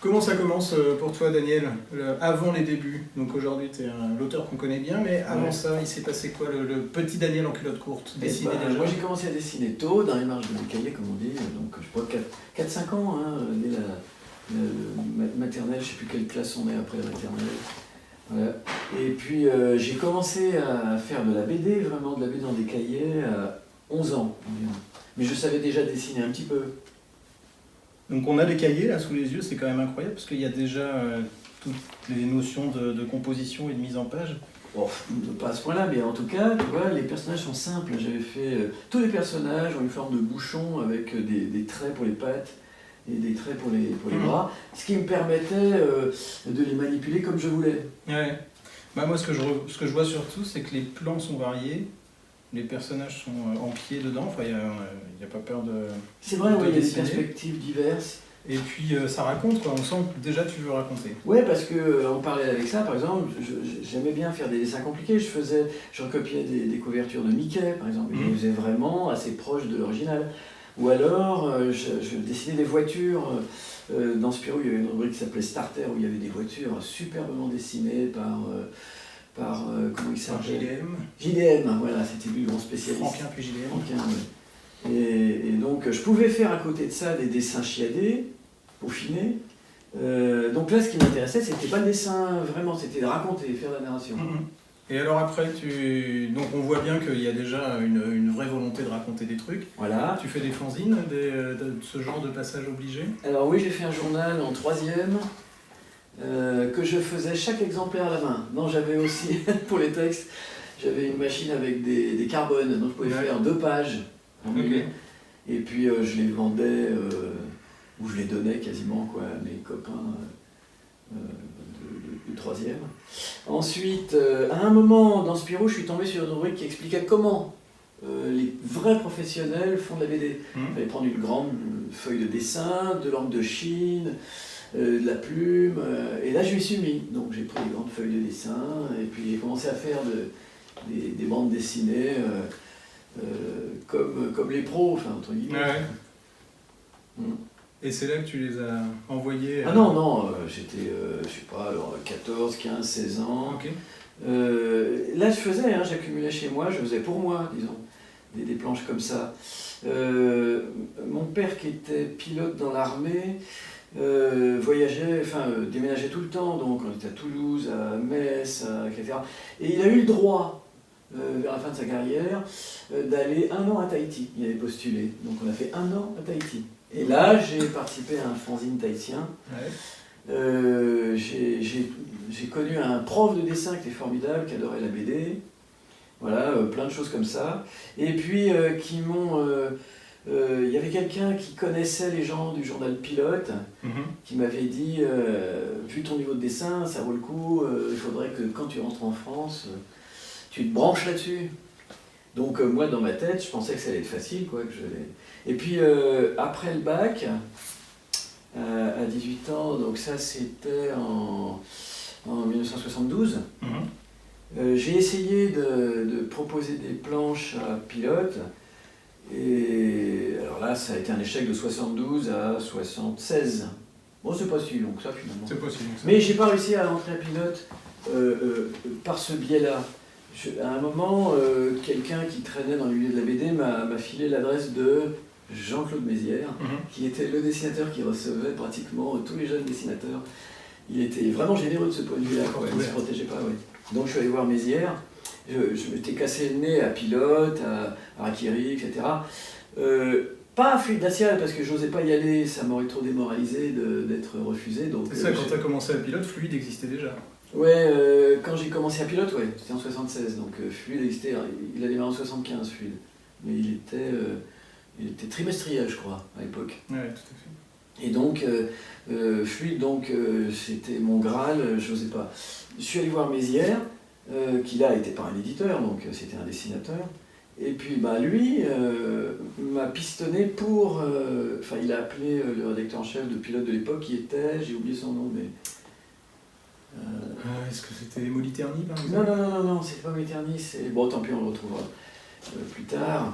Comment ça commence pour toi, Daniel, avant les débuts? Donc aujourd'hui, tu es l'auteur qu'on connaît bien, mais avant ça, il s'est passé quoi, le petit Daniel en culotte courte? Dessiné déjà? Moi j'ai commencé à dessiner tôt, dans les marges de mes cahiers comme on dit, donc je crois 4-5 ans, dès la maternelle, je ne sais plus quelle classe on est après la maternelle. Voilà. Et puis j'ai commencé à faire de la BD, vraiment de la BD dans des cahiers, à 11 ans environ. Mais je savais déjà dessiner un petit peu. Donc on a les cahiers là sous les yeux, c'est quand même incroyable parce qu'il y a déjà toutes les notions de composition et de mise en page. Bon, pas à ce point-là, mais en tout cas, tu vois, les personnages sont simples. J'avais fait... tous les personnages ont une forme de bouchon avec des traits pour les pattes et des traits pour les bras, ce qui me permettait de les manipuler comme je voulais. Ouais. Bah moi ce que je vois surtout, c'est que les plans sont variés. Les personnages sont en pied dedans, enfin, il n'y a pas peur de... C'est vrai, il y a des perspectives diverses. Et puis ça raconte, quoi. On sent que déjà tu veux raconter. Oui, parce qu'on parlait avec ça, par exemple, j'aimais bien faire des dessins compliqués. Je recopiais des couvertures de Mickey, par exemple, et je les faisais vraiment assez proches de l'original. Ou alors, je dessinais des voitures. Dans Spirou, il y avait une rubrique qui s'appelait Starter, où il y avait des voitures superbement dessinées par comment il s'appelle? JDM, voilà, c'était lui mon spécialiste. Franquin puis JDM. Franquin, ouais. Et donc je pouvais faire à côté de ça des dessins chiadés, peaufinés. Donc là ce qui m'intéressait c'était pas le dessin vraiment, c'était de raconter, faire la narration. Et alors après, donc on voit bien qu'il y a déjà une vraie volonté de raconter des trucs. Voilà. Tu fais des fanzines, de ce genre de passage obligé? Alors oui, j'ai fait un journal en 3e. Que je faisais chaque exemplaire à la main. Non, j'avais aussi, pour les textes, j'avais une machine avec des carbones, donc je pouvais faire 2 pages. Okay. Et puis je les vendais, ou je les donnais quasiment quoi, à mes copains du 3e. Ensuite, à un moment dans Spirou, je suis tombé sur une rubrique qui expliquait comment les vrais professionnels font de la BD. Il fallait prendre une grande feuille de dessin, de l'encre de Chine, de la plume, et là je m'y suis mis. Donc j'ai pris des grandes feuilles de dessin, et puis j'ai commencé à faire des bandes dessinées comme les pros, enfin entre guillemets. Ouais. Et c'est là que tu les as envoyés Ah non, j'étais, je sais pas, alors 14, 15, 16 ans. Okay. Là je faisais, j'accumulais chez moi, je faisais pour moi, disons, des planches comme ça. Mon père qui était pilote dans l'armée, voyageait, déménageait tout le temps, donc on était à Toulouse, à Metz, etc. Et il a eu le droit, vers la fin de sa carrière, d'aller 1 an à Tahiti. Il avait postulé, donc on a fait 1 an à Tahiti. Et là, j'ai participé à un fanzine tahitien. Ouais. J'ai connu un prof de dessin qui était formidable, qui adorait la BD. Voilà, plein de choses comme ça. Et puis, qui m'ont... y avait quelqu'un qui connaissait les gens du journal Pilote, qui m'avait dit, vu ton niveau de dessin, ça vaut le coup, il faudrait que quand tu rentres en France, tu te branches là-dessus. Donc moi, dans ma tête, je pensais que ça allait être facile, quoi. Et puis, après le bac, à 18 ans, donc ça c'était en 1972, j'ai essayé de proposer des planches à Pilote. Et alors là, ça a été un échec de 72 à 76. Bon, c'est pas si long que ça finalement. C'est pas si long que ça. Mais j'ai pas réussi à rentrer à Pilote par ce biais-là. À un moment, quelqu'un qui traînait dans le milieu de la BD m'a filé l'adresse de Jean-Claude Mézières, qui était le dessinateur qui recevait pratiquement tous les jeunes dessinateurs. Il était vraiment généreux de ce point de vue-là, il ne se protégeait pas. Ouais. Donc je suis allé voir Mézières. Je m'étais cassé le nez à Pilote, à Rakiri, etc. Pas à Fluide Glacial, parce que j'osais pas y aller, ça m'aurait trop démoralisé d'être refusé. C'est ça, quand tu as commencé à Pilote, Fluide existait déjà. Ouais, quand j'ai commencé à Pilote, ouais, c'était en 76, donc Fluide existait, il a démarré en 75, Fluide. Mais il était trimestriel, je crois, à l'époque. Ouais, tout à fait. Et donc, Fluide, c'était mon Graal, j'osais pas. Je suis allé voir Mézières, qui là était pas un éditeur, donc c'était un dessinateur. Et puis lui m'a pistonné pour... il a appelé le rédacteur en chef de Pilote de l'époque, qui était... J'ai oublié son nom, mais... Est-ce que c'était Moliterni par exemple? Non, c'est pas Moliterni, c'est... Bon, tant pis, on le retrouvera plus tard.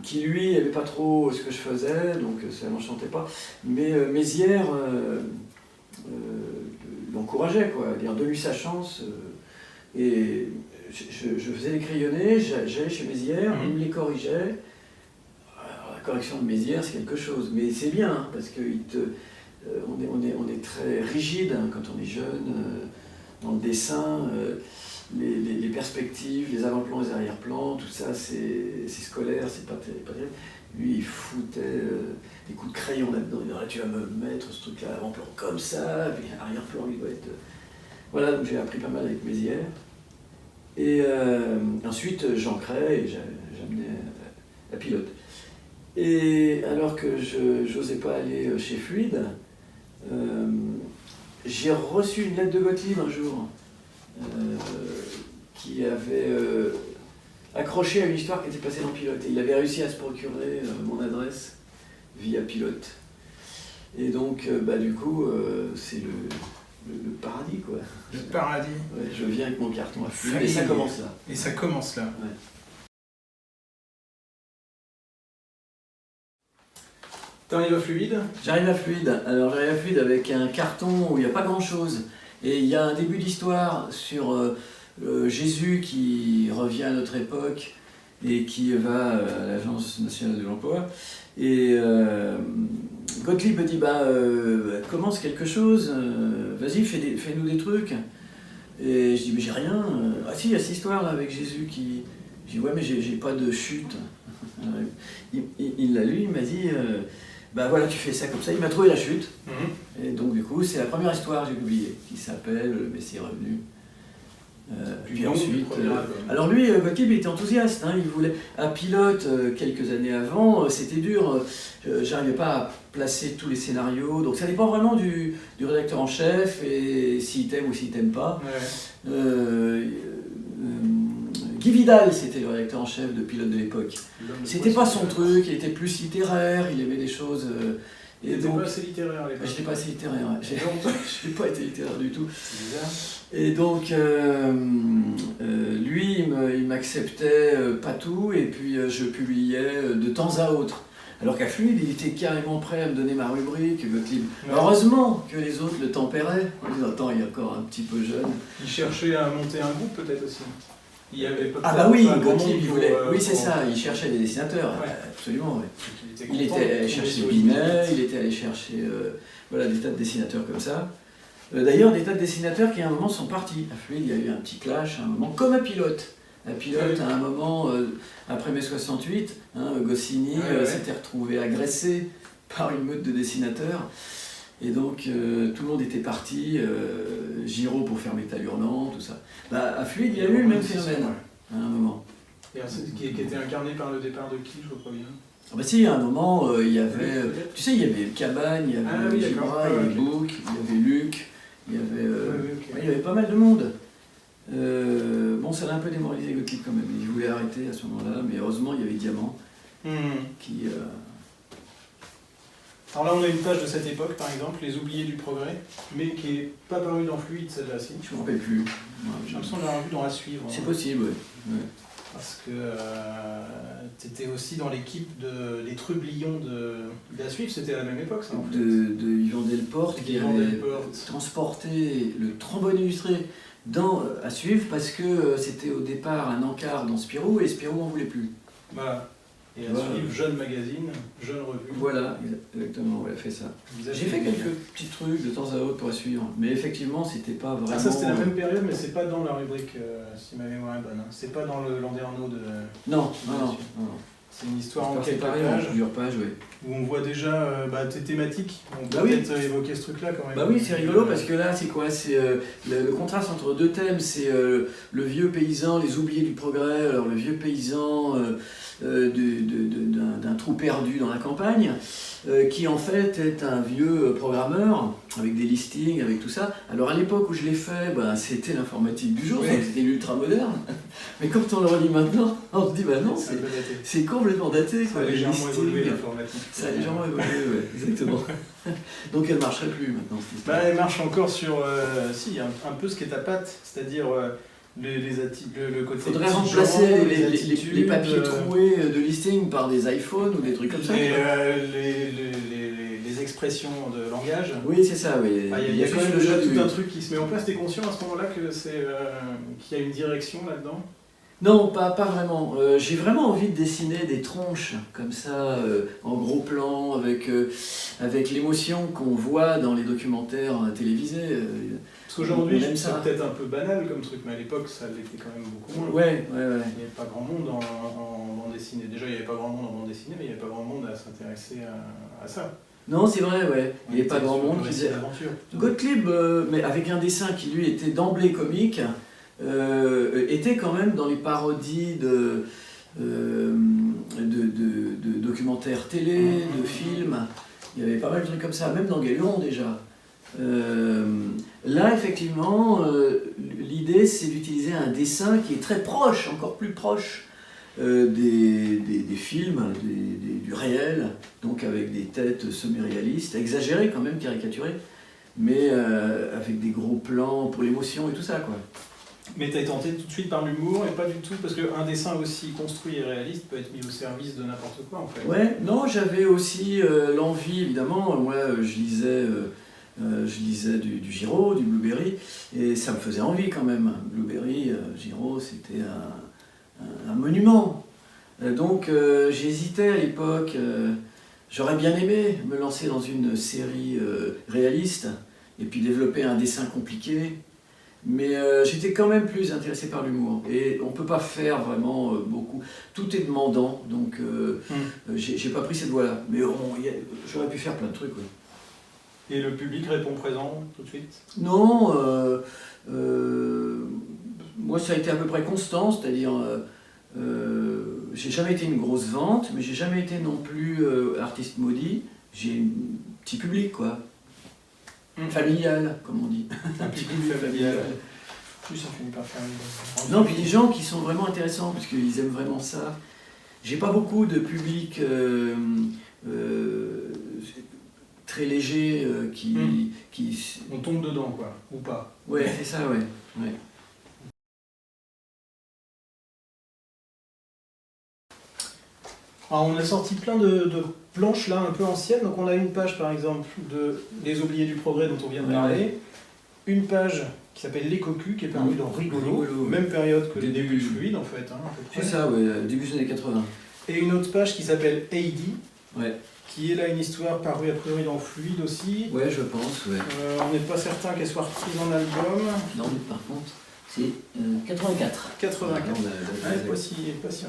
qui lui n'aimait pas trop ce que je faisais, donc ça n'enchantait pas. Mais Mézières l'encourageait, quoi, dire donne-lui sa chance. Et je faisais les crayonnés, j'allais chez Mézières, il me les corrigeait. Alors, la correction de Mézières, c'est quelque chose, mais c'est bien, hein, parce qu'on est très rigide hein, quand on est jeune, dans le dessin. Les perspectives, les avant-plans, les arrière-plans, tout ça, c'est scolaire, c'est pas terrible. Lui, il foutait des coups de crayon là-dedans. Il disait, ah, tu vas me mettre ce truc-là, avant-plan comme ça, puis arrière-plan, il doit être... Voilà, donc j'ai appris pas mal avec Mézières. Et ensuite, j'ancrais et j'amenais la pilote. Et alors que je n'osais pas aller chez Fluide, j'ai reçu une lettre de Gottlieb un jour. Qui avait accroché à une histoire qui était passée dans Pilote. Et il avait réussi à se procurer mon adresse via Pilote. Et donc, du coup, c'est le paradis, quoi. Le paradis. Ouais, je viens avec mon carton à Fluide. Et ça commence là. Et ça commence là. Ouais. T'arrives à Fluide? J'arrive à Fluide. Alors, j'arrive à Fluide avec un carton où il n'y a pas grand-chose. Et il y a un début d'histoire sur Jésus qui revient à notre époque et qui va à l'Agence nationale de l'emploi. Et Gottlieb me dit commence quelque chose, vas-y, fais-nous des trucs. Et je dis mais j'ai rien. Ah si, il y a cette histoire là avec Jésus qui. Je dis ouais, mais j'ai pas de chute. Il l'a lu, il m'a dit. Voilà, tu fais ça comme ça. Il m'a trouvé la chute. Et donc, du coup, c'est la première histoire que j'ai publiée, qui s'appelle Le Messie est revenu. Puis ensuite. Alors, lui, Gottlieb, il était enthousiaste. Hein, il voulait. À Pilote, quelques années avant, c'était dur. J'arrivais pas à placer tous les scénarios. Donc, ça dépend vraiment du rédacteur en chef et s'il t'aime ou s'il t'aime pas. Ouais. Guy Vidal, c'était le rédacteur en chef de Pilote de l'époque. C'était pas son truc, il était plus littéraire, il aimait des choses... il était pas assez littéraire à l'époque. Je n'étais pas assez littéraire, ouais. Je n'ai pas été littéraire du tout. C'est bizarre. Et donc, lui, il m'acceptait pas tout, et puis je publiais de temps à autre. Alors qu'à Fluide, il était carrément prêt à me donner ma rubrique, Gottlieb. Ouais. Heureusement que les autres le tempéraient. En disant, attends, il est encore un petit peu jeune. Il cherchait à monter un groupe peut-être aussi. Il y avait pas Gottlieb, il voulait. Oui, c'est ça, il cherchait des dessinateurs, ouais. Absolument. Ouais. Il était allé chercher Binet, il était allé chercher des tas de dessinateurs comme ça. D'ailleurs, des tas de dessinateurs qui à un moment sont partis. À Fluide, il y a eu un petit clash à un moment, comme à Pilote. À Pilote, à un moment, après mai 68, Goscinny s'était retrouvé agressé par une meute de dessinateurs. Et donc, tout le monde était parti, Giraud pour faire Métal Hurlant, tout ça. À Fluide, il y a eu le même phénomène, à un moment. Et qui était incarné par le départ de qui, je crois bien? Si, à un moment, il y avait... Tu sais, il y avait Cabagne, il y avait Gibra, il y avait Bouc, il y avait Luc, il y avait... il y avait pas mal de monde. Ça l'a un peu démoralisé Gottlieb quand même. Il voulait arrêter à ce moment-là, mais heureusement, il y avait Diamant qui... Alors là, on a une page de cette époque, par exemple, Les Oubliés du Progrès, mais qui n'est pas parue dans Fluide, celle-là, si. Je ne me rappelle plus. J'ai l'impression de l'avoir vu dans La Suivre. C'est possible, oui. Parce que tu étais aussi dans l'équipe des Trublions de La Suivre, c'était à la même époque, ça, en fait. De Yvan Delporte, qui avait transporté le trombone illustré à Suivre, parce que c'était au départ un encart dans Spirou, et Spirou n'en voulait plus. Voilà. Et à Suivre, Jeune Magazine, Jeune Revue. Voilà, exactement, on a fait ça. J'ai fait quelques petits trucs de temps à autre pour Suivre, mais effectivement, c'était pas vraiment... Ah, ça c'était la même période, mais c'est pas dans la rubrique, si ma mémoire est bonne. Hein. C'est pas dans le Landerneau de... Non. C'est une histoire en quelques pages, oui. Où on voit déjà tes thématiques. On peut peut-être évoquer ce truc-là quand même. Oui, c'est rigolo parce que là, c'est quoi? C'est le contraste entre deux thèmes, c'est le vieux paysan, les oubliés du progrès, alors le vieux paysan d'un trou perdu dans la campagne, qui en fait est un vieux programmeur, avec des listings, avec tout ça. Alors à l'époque où je l'ai fait, c'était l'informatique du jour, c'était l'ultra moderne. Mais quand on le relit maintenant, on se dit non, c'est complètement daté. Ça a légèrement évolué l'informatique. Ça a légèrement évolué, oui, exactement. Donc elle ne marcherait plus maintenant, cette histoire. Elle marche encore sur un peu ce qui est ta patte, c'est-à-dire le côté. Faudrait petit remplacer genre, les papiers troués de listing par des iPhones ou des trucs comme ça. Les expressions de langage. Oui, c'est ça, oui. Il y a quand même déjà tout un truc qui se met en place. T'es conscient à ce moment-là que qu'il y a une direction là-dedans? Non, pas vraiment. J'ai vraiment envie de dessiner des tronches comme ça, en gros plan, avec l'émotion qu'on voit dans les documentaires télévisés. Parce qu'aujourd'hui, on aime c'est ça. peut-être un peu banal comme truc, mais à l'époque, ça l'était quand même beaucoup moins. Ouais. Il n'y avait pas grand monde en bande dessinée. Déjà, il n'y avait pas grand monde en bande dessinée, mais il n'y avait pas grand monde à s'intéresser à ça. Non, c'est vrai, ouais. Il n'y avait pas grand monde qui faisait. L'aventure. Gottlieb, mais avec un dessin qui lui était d'emblée comique, était quand même dans les parodies de documentaires télé, de films. Il y avait pas mal de trucs comme ça, même dans Galuron déjà. Là, effectivement, l'idée c'est d'utiliser un dessin qui est très proche, encore plus proche des films, du réel, donc avec des têtes semi-réalistes, exagérées quand même, caricaturées, mais avec des gros plans pour l'émotion et tout ça, quoi. Mais tu as été tenté tout de suite par l'humour et pas du tout, parce qu'un dessin aussi construit et réaliste peut être mis au service de n'importe quoi en fait. Ouais, non, j'avais aussi l'envie, évidemment, moi je lisais du Giraud, du Blueberry, et ça me faisait envie quand même. Blueberry, Giraud, c'était un monument. Donc j'hésitais à l'époque, j'aurais bien aimé me lancer dans une série réaliste, et puis développer un dessin compliqué. Mais j'étais quand même plus intéressé par l'humour. Et on ne peut pas faire vraiment beaucoup. Tout est demandant, donc j'ai pas pris cette voie-là. Mais j'aurais pu faire plein de trucs, oui. Et le public répond présent tout de suite? Non, moi ça a été à peu près constant, c'est-à-dire j'ai jamais été une grosse vente, mais j'ai jamais été non plus artiste maudit. J'ai un petit public, quoi. Familial, comme on dit. Un petit public familial. Plus ça finit par faire une... Non, puis des gens qui sont vraiment intéressants, parce qu'ils aiment vraiment ça. J'ai pas beaucoup de public très léger qui... On tombe dedans, quoi, ou pas. Ouais, c'est ça, ouais. Alors, on a sorti plein de planches là, un peu anciennes. Donc on a une page par exemple de Les Oubliés du Progrès dont on vient de parler. Une page qui s'appelle Les Cocus, qui est parue dans Rigolo, même période que les débuts de Fluide en fait. Hein, c'est ça, ouais, début des années 80. Et une autre page qui s'appelle Heidi, ouais. Qui est là une histoire parue a priori dans Fluide aussi. Ouais, je pense, ouais. On n'est pas certain qu'elle soit reprise en album. Non, mais par contre, c'est 84. 84. Pas si récent.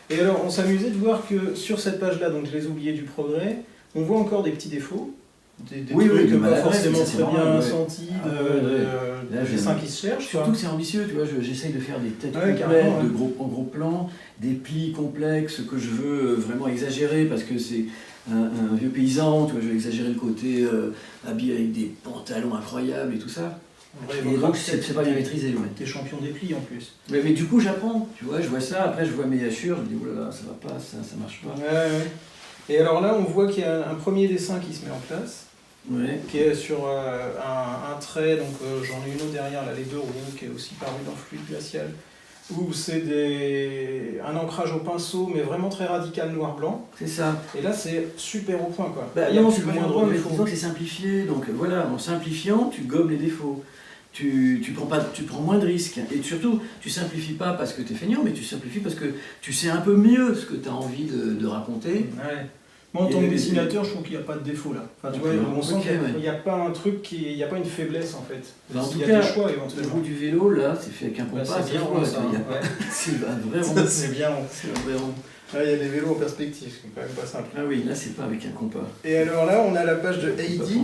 Et alors, on s'amusait de voir que sur cette page-là, donc Les Oubliés du Progrès, on voit encore des petits défauts, des trucs pas forcément très bien sentis, de dessins qui se cherchent. Surtout que c'est ambitieux, tu vois, j'essaye de faire des têtes complètes, en gros plan, des plis complexes que je veux vraiment exagérer parce que c'est un vieux paysan, tu vois, je vais exagérer le côté habillé avec des pantalons incroyables et tout ça. Et donc c'est pas bien maîtrisé. Ouais. T'es champion des plis en plus. Mais du coup j'apprends, tu vois, je vois ça, après je vois mes hachures, je me dis oh là là, ça va pas, ça marche pas. Ouais. Et alors là on voit qu'il y a un premier dessin qui se met en place, qui est sur un trait, donc j'en ai une autre derrière, là, les deux roues, qui est aussi paru dans Fluide Glacial, où c'est un ancrage au pinceau, mais vraiment très radical noir-blanc. C'est ça. Et là c'est super au point quoi. Bah, non, c'est le moindre, mais disons que c'est simplifié, donc voilà, en simplifiant, tu gommes les défauts. Tu prends moins de risques. Et surtout, tu simplifies pas parce que tu es feignant, mais tu simplifies parce que tu sais un peu mieux ce que tu as envie de raconter. Ouais. Moi, en tant que dessinateur, je trouve qu'il n'y a pas de défaut là. Enfin, tu vois, on sent qu'il n'y a pas un truc, il n'y a pas une faiblesse en fait. Bah, en tout cas, le choix, bout du vélo, là, c'est fait avec un compas. C'est bien rond, ça. C'est un vrai rond. C'est bien rond. C'est un vrai rond. Là, il y a des vélos en perspective, c'est quand même pas simple. Ah oui, là, c'est pas avec un compas. Et alors là, on a la page de Heidi,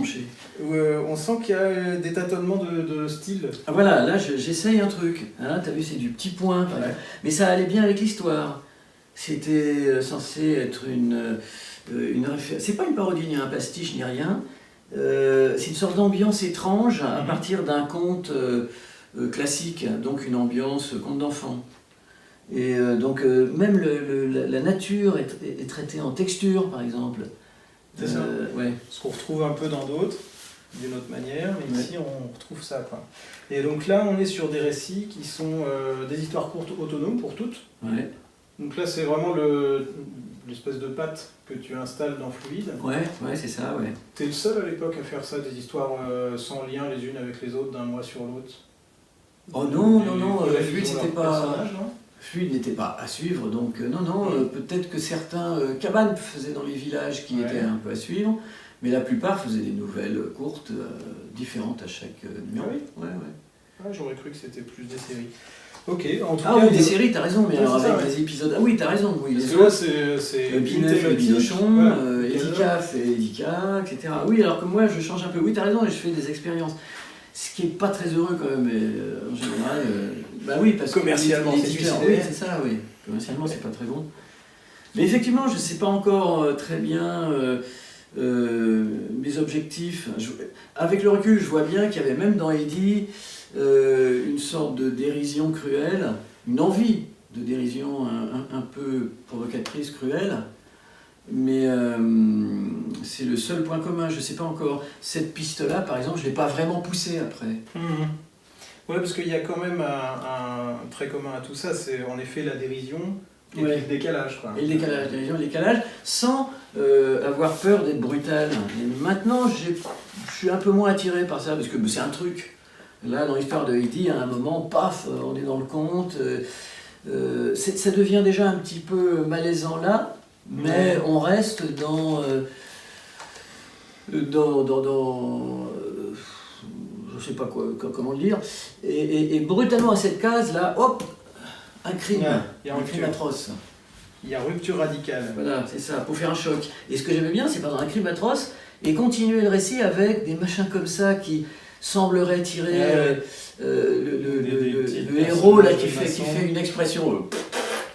où on sent qu'il y a des tâtonnements de style. Ah voilà, là, j'essaye un truc. Hein, t'as vu, c'est du petit point. Mais ça allait bien avec l'histoire. C'était censé être une c'est pas une parodie, ni un pastiche, ni rien. C'est une sorte d'ambiance étrange à partir d'un conte classique, donc une ambiance conte d'enfant. Et donc même la nature est traitée en texture, par exemple. C'est ça. Ouais. Ce qu'on retrouve un peu dans d'autres. d'une autre manière, mais ici on retrouve ça, quoi. Et donc là on est sur des récits qui sont des histoires courtes autonomes pour toutes. Ouais. Donc là c'est vraiment l'espèce de patte que tu installes dans Fluide. Ouais, c'est ça, ouais. T'es le seul à l'époque à faire ça, des histoires sans lien les unes avec les autres, d'un mois sur l'autre. Oh non, Fluide c'était pas... Fluide n'était pas à suivre, donc peut-être que certains cabanes faisaient dans les villages qui étaient un peu à suivre, mais la plupart faisaient des nouvelles courtes, différentes à chaque numéro. Ah oui. Ah, j'aurais cru que c'était plus des séries. Ok, en tout cas... oui, des séries, t'as raison, mais alors avec des épisodes... Ah oui, t'as raison, oui. Parce que là, c'est Binef et Bidochon, Edicaf et Edica, etc. Oui, alors que moi, je change un peu. Oui, t'as raison, et je fais des expériences. Ce qui n'est pas très heureux quand même, en général. Bah oui, parce que commercialement, c'est suicidaire. Oui, c'est ça, oui. Commercialement, c'est pas très bon. Mais effectivement, je ne sais pas encore très bien mes objectifs. Avec le recul, je vois bien qu'il y avait même dans Eddy une sorte de dérision cruelle, une envie de dérision un peu provocatrice, cruelle. Mais c'est le seul point commun, je ne sais pas encore. Cette piste-là, par exemple, je ne l'ai pas vraiment poussée après. Ouais, parce qu'il y a quand même un trait commun à tout ça, c'est en effet la dérision et puis le décalage. Quoi. Et le décalage, dérision, le décalage, sans avoir peur d'être brutal. Et maintenant, je suis un peu moins attiré par ça, parce que c'est un truc. Là, dans l'histoire de Eddy, à un moment, paf, on est dans le conte. Ça devient déjà un petit peu malaisant là. Mais on reste dans je sais pas quoi, comment le dire, et brutalement à cette case là, hop, un crime, un crime atroce. Il y a rupture radicale. Voilà, c'est ça, pour faire un choc. Et ce que j'aimais bien, c'est pendant un crime atroce, et continuer le récit avec des machins comme ça qui sembleraient tirer le héros là qui fait une expression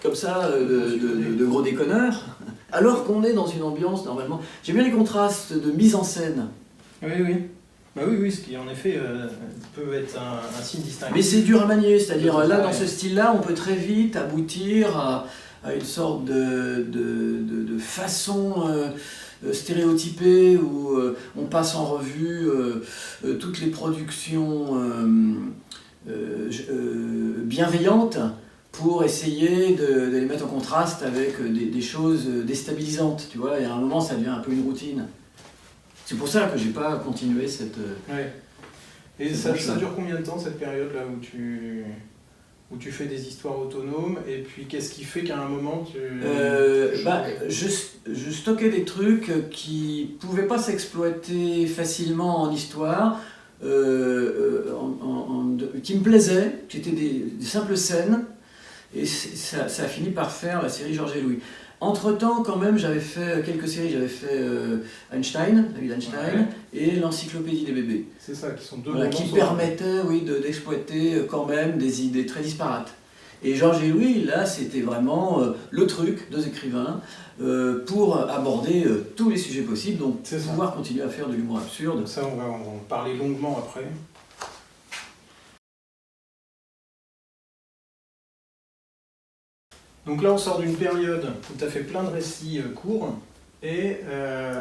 comme ça, de gros déconneur, alors qu'on est dans une ambiance normalement. J'aime bien les contrastes de mise en scène. Oui. Bah oui, ce qui en effet peut être un signe distinctif. Mais c'est dur à manier, c'est-à-dire là, dans ce style-là, on peut très vite aboutir à une sorte de façon stéréotypée où on passe en revue toutes les productions bienveillantes, pour essayer de les mettre en contraste avec des choses déstabilisantes, tu vois, et à un moment ça devient un peu une routine. C'est pour ça que j'ai pas continué cette... Ouais. Et ça dure combien de temps cette période-là où tu fais des histoires autonomes, et puis qu'est-ce qui fait qu'à un moment tu je stockais des trucs qui pouvaient pas s'exploiter facilement en histoire, qui me plaisaient, qui étaient des simples scènes. Et ça a fini par faire la série Georges et Louis. Entre-temps, quand même, j'avais fait quelques séries. J'avais fait Einstein, David Einstein, et l'Encyclopédie des bébés. C'est ça, qui sont deux qui permettaient d'exploiter quand même des idées très disparates. Et Georges et Louis, là, c'était vraiment le truc, deux écrivains, pour aborder tous les sujets possibles, donc pouvoir continuer à faire de l'humour absurde. Ça, on va en parler longuement après. Donc là, on sort d'une période où tu as fait plein de récits courts, et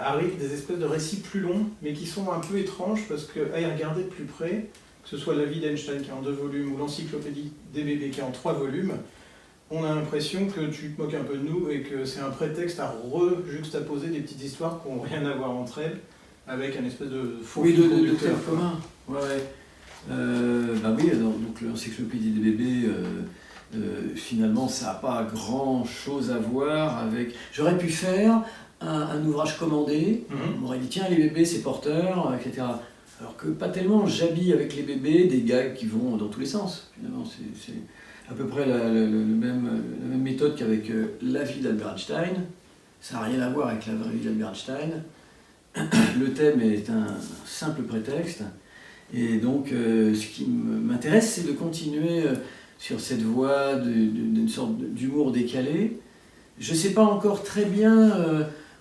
arrivent des espèces de récits plus longs, mais qui sont un peu étranges, parce qu'à y regarder de plus près, que ce soit La vie d'Einstein qui est en 2 volumes, ou l'Encyclopédie des bébés qui est en 3 volumes, on a l'impression que tu te moques un peu de nous, et que c'est un prétexte à rejuxtaposer des petites histoires qui n'ont rien à voir entre elles, avec un espèce de faux fil conducteur commun. Donc l'Encyclopédie des bébés... finalement, ça n'a pas grand-chose à voir avec... J'aurais pu faire un ouvrage commandé, on m'aurait dit tiens, les bébés c'est porteur, etc. Alors que pas tellement, j'habille avec les bébés des gags qui vont dans tous les sens. Finalement, c'est à peu près la même méthode qu'avec La vie d'Albert Einstein. Ça n'a rien à voir avec la vraie vie d'Albert Einstein. Le thème est un simple prétexte. Et donc, ce qui m'intéresse, c'est de continuer... sur cette voie d'une sorte d'humour décalé. Je ne sais pas encore très bien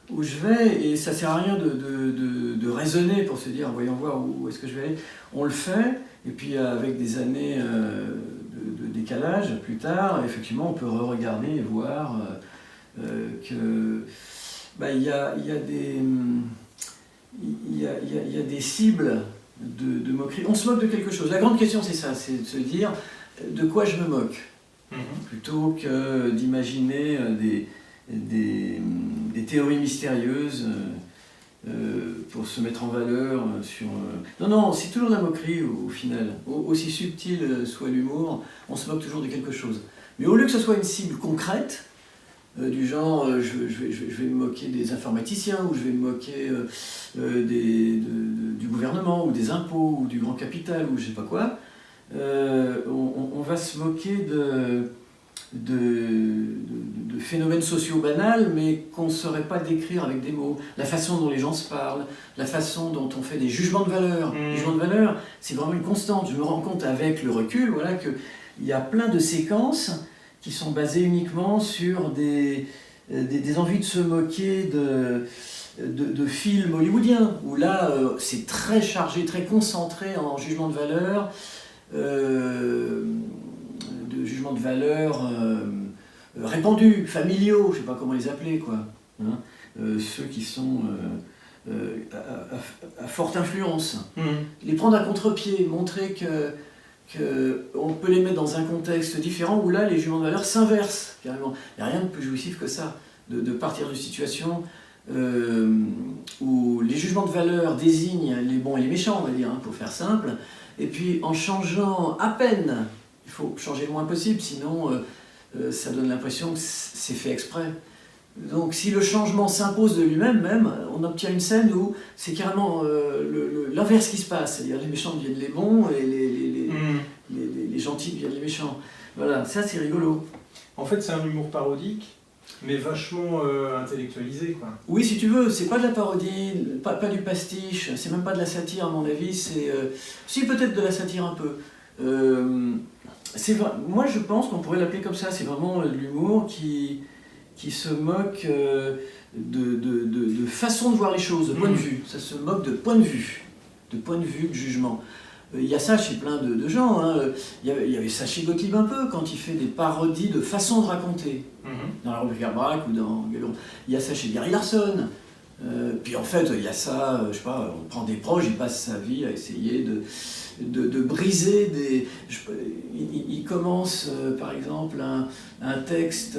où je vais, et ça ne sert à rien de raisonner pour se dire voyons voir où est-ce que je vais aller. On le fait, et puis avec des années de décalage plus tard, effectivement on peut re-regarder et voir que y a il y a des cibles de moquerie. On se moque de quelque chose. La grande question, c'est ça, c'est de se dire de quoi je me moque, plutôt que d'imaginer des théories mystérieuses pour se mettre en valeur sur... Non, c'est toujours de la moquerie au final. Aussi subtil soit l'humour, on se moque toujours de quelque chose. Mais au lieu que ce soit une cible concrète, du genre je vais me moquer des informaticiens, ou je vais me moquer du gouvernement, ou des impôts, ou du grand capital, ou je sais pas quoi, on va se moquer de phénomènes sociaux banals, mais qu'on ne saurait pas décrire avec des mots. La façon dont les gens se parlent, la façon dont on fait des jugements de valeur. Les jugements de valeur, c'est vraiment une constante. Je me rends compte avec le recul, voilà, qu'il y a plein de séquences qui sont basées uniquement sur des envies de se moquer de films hollywoodiens, où là, c'est très chargé, très concentré en jugement de valeur, répandus, familiaux, je ne sais pas comment les appeler, quoi. Hein, ceux qui sont à forte influence. Les prendre à contre-pied, montrer qu'on peut les mettre dans un contexte différent où là, les jugements de valeur s'inversent, carrément. Il n'y a rien de plus jouissif que ça, de partir d'une situation où les jugements de valeur désignent les bons et les méchants, on va dire, hein, pour faire simple, et puis en changeant à peine, il faut changer le moins possible, sinon ça donne l'impression que c'est fait exprès. Donc si le changement s'impose de lui-même, même, on obtient une scène où c'est carrément l'inverse qui se passe, c'est-à-dire les méchants deviennent les bons et les gentils deviennent les méchants. Voilà, ça c'est rigolo. En fait, c'est un humour parodique, mais vachement intellectualisé, quoi. Oui, si tu veux, c'est pas de la parodie, pas du pastiche, c'est même pas de la satire à mon avis, c'est... si, peut-être de la satire un peu. Moi je pense qu'on pourrait l'appeler comme ça, c'est vraiment l'humour qui se moque de façon de voir les choses, de point de vue. Ça se moque de point de vue, de jugement. Il y a ça chez plein de gens, hein. Il y avait ça chez Gottlieb un peu, quand il fait des parodies de façon de raconter. Dans la Revue Verbrack ou dans... Il y a ça chez Gary Larson. Puis en fait, il y a ça, je sais pas, on prend des proches, il passe sa vie à essayer de briser des... Il commence, par exemple, un texte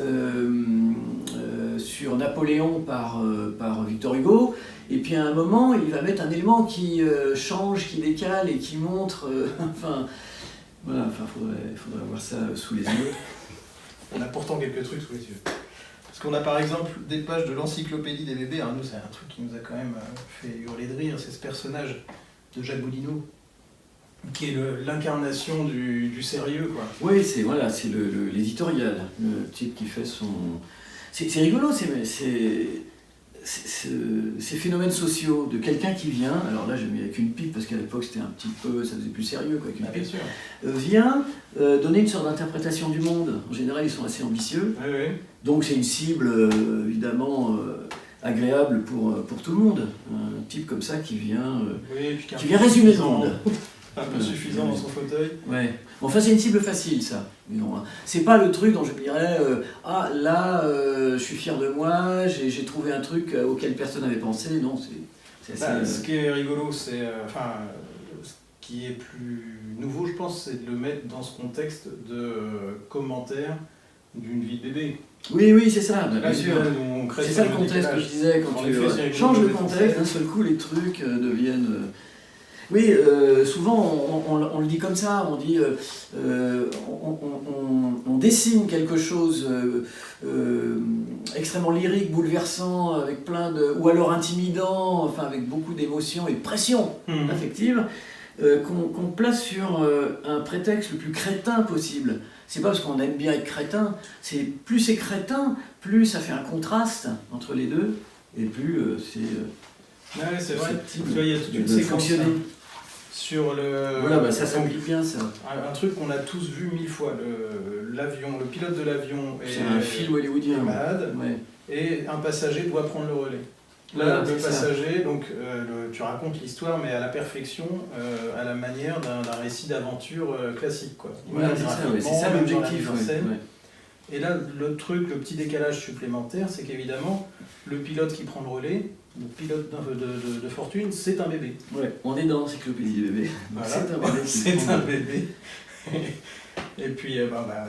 sur Napoléon par Victor Hugo, et puis à un moment, il va mettre un élément qui change, qui décale et qui montre... enfin, voilà, faudrait avoir ça sous les yeux. On a pourtant quelques trucs sous les yeux. Parce qu'on a par exemple des pages de l'encyclopédie des bébés. Alors nous, c'est un truc qui nous a quand même fait hurler de rire, c'est ce personnage de Jacques Boudinot, qui est l'incarnation du sérieux, quoi. Oui, c'est l'éditorial, le type qui fait son... C'est rigolo, ces phénomènes sociaux de quelqu'un qui vient, alors là j'ai mis avec une pipe parce qu'à l'époque c'était un petit peu, ça faisait plus sérieux quoi, qu'une pipe, vient donner une sorte d'interprétation du monde. En général ils sont assez ambitieux, donc c'est une cible évidemment agréable pour tout le monde. Un type comme ça qui vient résumer le monde. Un peu suffisant dans son fauteuil. Ouais. Enfin, c'est une cible facile, ça. C'est pas le truc dont je me dirais je suis fier de moi, j'ai trouvé un truc auquel personne n'avait pensé. Non, c'est assez... Ce qui est rigolo, ce qui est plus nouveau, je pense, c'est de le mettre dans ce contexte de commentaire d'une vie de bébé. Oui, c'est ça, bien sûr. C'est ça le contexte que je disais, quand tu changes le contexte, d'un seul coup, les trucs deviennent... Oui, souvent on le dit comme ça, on dit on dessine quelque chose extrêmement lyrique, bouleversant, avec ou alors intimidant, enfin avec beaucoup d'émotions et de pression affective, qu'on place sur un prétexte le plus crétin possible. C'est pas parce qu'on aime bien être crétin, c'est plus c'est crétin, plus ça fait un contraste entre les deux, et plus c'est... ouais, c'est vrai, tu vois, il y a toute une séquence sur le... Voilà, ça me dit bien, ça. Un truc qu'on a tous vu 1000 fois, le pilote de l'avion c'est un film hollywoodien malade, et un passager doit prendre le relais. Là, le passager, donc tu racontes l'histoire, mais à la perfection, à la manière d'un récit d'aventure classique, quoi. Voilà, c'est ça l'objectif. Et là, le petit décalage supplémentaire, c'est qu'évidemment, le pilote qui prend le relais, le pilote de fortune, c'est un bébé. Ouais, on est dans l'encyclopédie des bébés. Voilà. C'est un bébé. C'est un bébé. Et puis,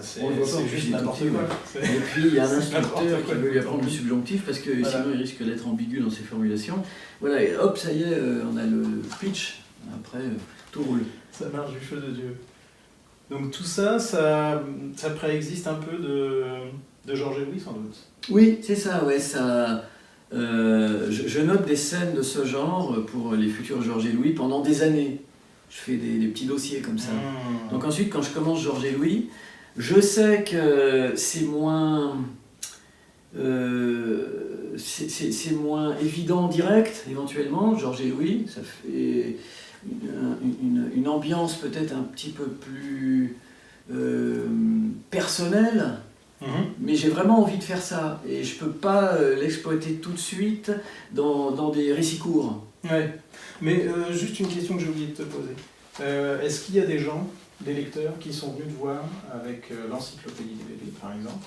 c'est juste n'importe quoi. Et puis, il y a un instructeur qui quoi. veut lui apprendre le subjonctif parce que Voilà. sinon il risque d'être ambigu dans ses formulations. Voilà, et hop, ça y est, on a le pitch. Après, tout roule. Ça marche du feu de Dieu. Donc tout ça, ça préexiste un peu de Georges et Louis, sans doute. Oui, c'est ça, ouais, ça. Je note des scènes de ce genre pour les futurs Georges et Louis pendant des années. Je fais des petits dossiers comme ça. Donc ensuite, quand je commence Georges et Louis, je sais que c'est moins évident en direct, éventuellement. Georges et Louis, ça fait une ambiance peut-être un petit peu plus personnelle. Mais j'ai vraiment envie de faire ça et je peux pas l'exploiter tout de suite dans des récits courts. Ouais, mais juste une question que j'ai oublié de te poser. Est-ce qu'il y a des gens, des lecteurs, qui sont venus te voir avec l'encyclopédie des bébés, par exemple,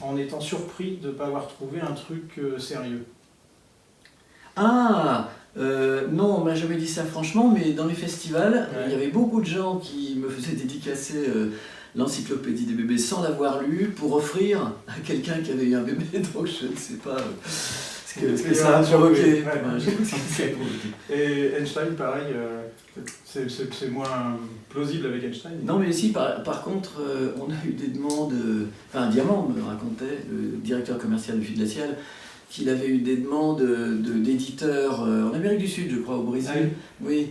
en étant surpris de ne pas avoir trouvé un truc sérieux? Ah non, on m'a jamais dit ça franchement, mais dans les festivals, il y avait beaucoup de gens qui me faisaient dédicacer l'encyclopédie des bébés sans l'avoir lu pour offrir à quelqu'un qui avait eu un bébé, donc je ne sais pas ce que ça a provoqué. Et Einstein, pareil, c'est moins plausible avec Einstein. Non, mais si, par contre, on a eu des demandes. Enfin, Diamant me racontait, le directeur commercial du Fil Glacial, qu'il avait eu des demandes d'éditeurs en Amérique du Sud, je crois, au Brésil. Ah oui.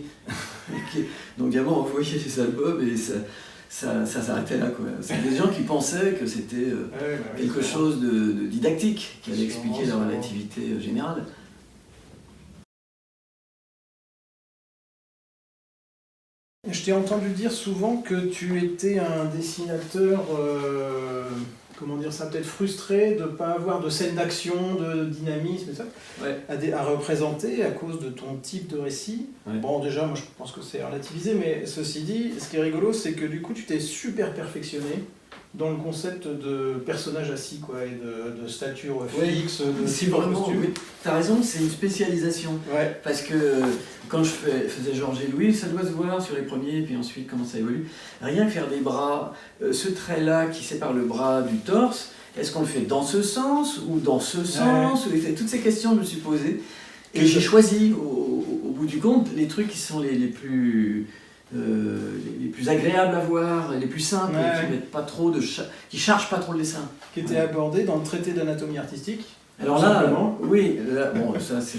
Oui. Donc Diamant envoyait ses albums et ça s'arrêtait là, quoi. C'est des gens qui pensaient que c'était quelque chose de didactique, qui allait expliquer la relativité générale. Je t'ai entendu dire souvent que tu étais un dessinateur, comment dire ça, peut-être frustré de ne pas avoir de scène d'action, de dynamisme et ça, à représenter à cause de ton type de récit. Bon, déjà, moi je pense que c'est relativisé, mais ceci dit, ce qui est rigolo, c'est que du coup tu t'es super perfectionné dans le concept de personnage assis, quoi, et de stature fixe, de c'est type vraiment, costume. oui, t'as raison, c'est une spécialisation. Parce que quand je faisais Georges et Louis, ça doit se voir sur les premiers, puis ensuite comment ça évolue. Rien que faire des bras, ce trait-là qui sépare le bras du torse, est-ce qu'on le fait dans ce sens ou dans ce sens? Toutes ces questions, je me suis posées. Et j'ai choisi, au bout du compte, les trucs qui sont les plus agréables à voir, les plus simples, qui mettent pas trop qui chargent pas trop le dessin. Qui était abordé dans le traité d'anatomie artistique. Alors là, oui, bon, ça c'est...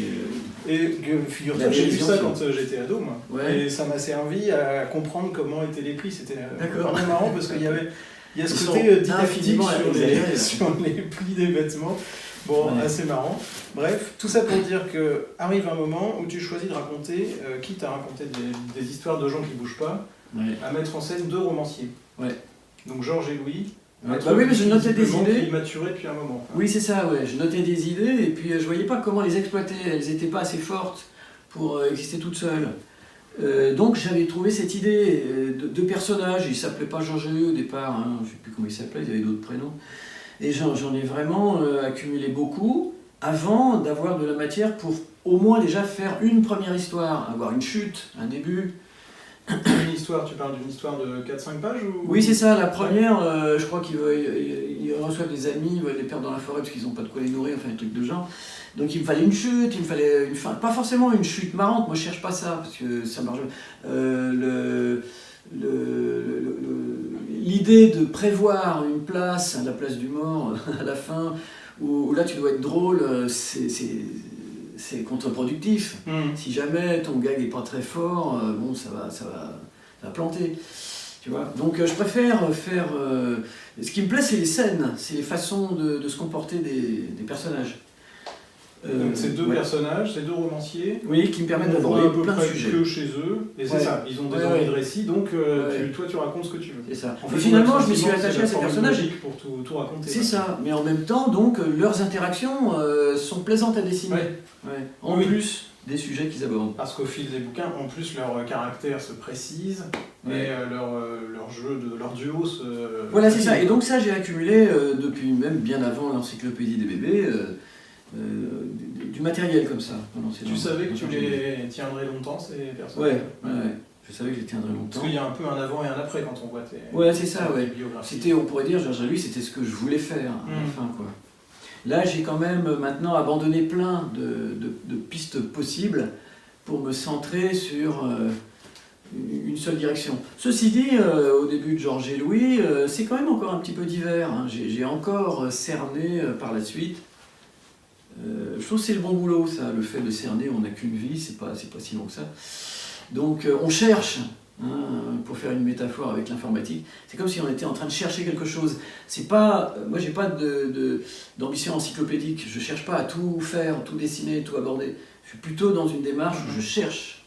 Et figure-toi, j'ai lu ça quand j'étais ado, moi. Et ça m'a servi à comprendre comment étaient les plis. C'était vraiment marrant parce qu'il y a ce côté didactique sur les plis des vêtements. Bon, assez marrant. Bref, tout ça pour dire que arrive un moment où tu choisis de raconter, quitte à raconter des histoires de gens qui bougent pas, à mettre en scène deux romanciers. Donc Georges et Louis. Oui, mais je notais des idées. Qui maturaient depuis un moment. Oui, c'est ça, je notais des idées et puis je voyais pas comment les exploiter. Elles n'étaient pas assez fortes pour exister toutes seules. Donc j'avais trouvé cette idée de personnages. Il s'appelait pas Georges et Louis au départ, hein, je sais plus comment il s'appelait, il y avait d'autres prénoms. Et j'en ai vraiment accumulé beaucoup avant d'avoir de la matière pour au moins déjà faire une première histoire, avoir une chute, un début. Une histoire, tu parles d'une histoire de 4-5 pages ou... Oui, c'est ça, la première, je crois qu'ils reçoivent des amis, ils veulent les perdre dans la forêt parce qu'ils n'ont pas de quoi les nourrir, enfin des trucs de genre. Donc il me fallait une chute, il me fallait une fin, pas forcément une chute marrante, moi je cherche pas ça, parce que ça marche. L'idée de prévoir une place, la place du mort, à la fin, où là tu dois être drôle, c'est contre-productif. Si jamais ton gag n'est pas très fort, bon, ça va planter. Tu vois. Donc je préfère faire... ce qui me plaît, c'est les scènes, c'est les façons de se comporter des personnages. Donc c'est deux personnages, c'est deux romanciers. Oui, qui me permettent d'aborder plein de sujets. Que chez eux, et c'est ça, ils ont des envies de récit, donc toi tu racontes ce que tu veux. C'est ça. En fait, et finalement, je me suis attaché à ces personnages. Pour tout raconter. C'est ça, mais en même temps, donc, leurs interactions sont plaisantes à dessiner. En plus des sujets qu'ils abordent. Parce qu'au fil des bouquins, en plus, leur caractère se précise, et leur jeu, leur duo se... Voilà, c'est ça. Et donc ça, j'ai accumulé, depuis même bien avant l'encyclopédie des bébés, du matériel comme ça. Tu savais que tu les tiendrais longtemps, ces personnes? Ouais. Je savais que je les tiendrais longtemps. Parce qu'il y a un peu un avant et un après quand on voit tes c'est ça, biographies. On pourrait dire, Georges Louis, c'était ce que je voulais faire à la fin, quoi. Là, j'ai quand même maintenant abandonné plein de pistes possibles pour me centrer sur une seule direction. Ceci dit, au début de Georges et Louis, c'est quand même encore un petit peu divers. Hein. J'ai encore cerné par la suite. Je trouve que c'est le bon boulot, ça, le fait de cerner. On n'a qu'une vie, c'est pas si long que ça. Donc on cherche, pour faire une métaphore avec l'informatique, c'est comme si on était en train de chercher quelque chose. C'est pas, moi j'ai pas d'ambition encyclopédique, je cherche pas à tout faire, tout dessiner, tout aborder. Je suis plutôt dans une démarche où je cherche.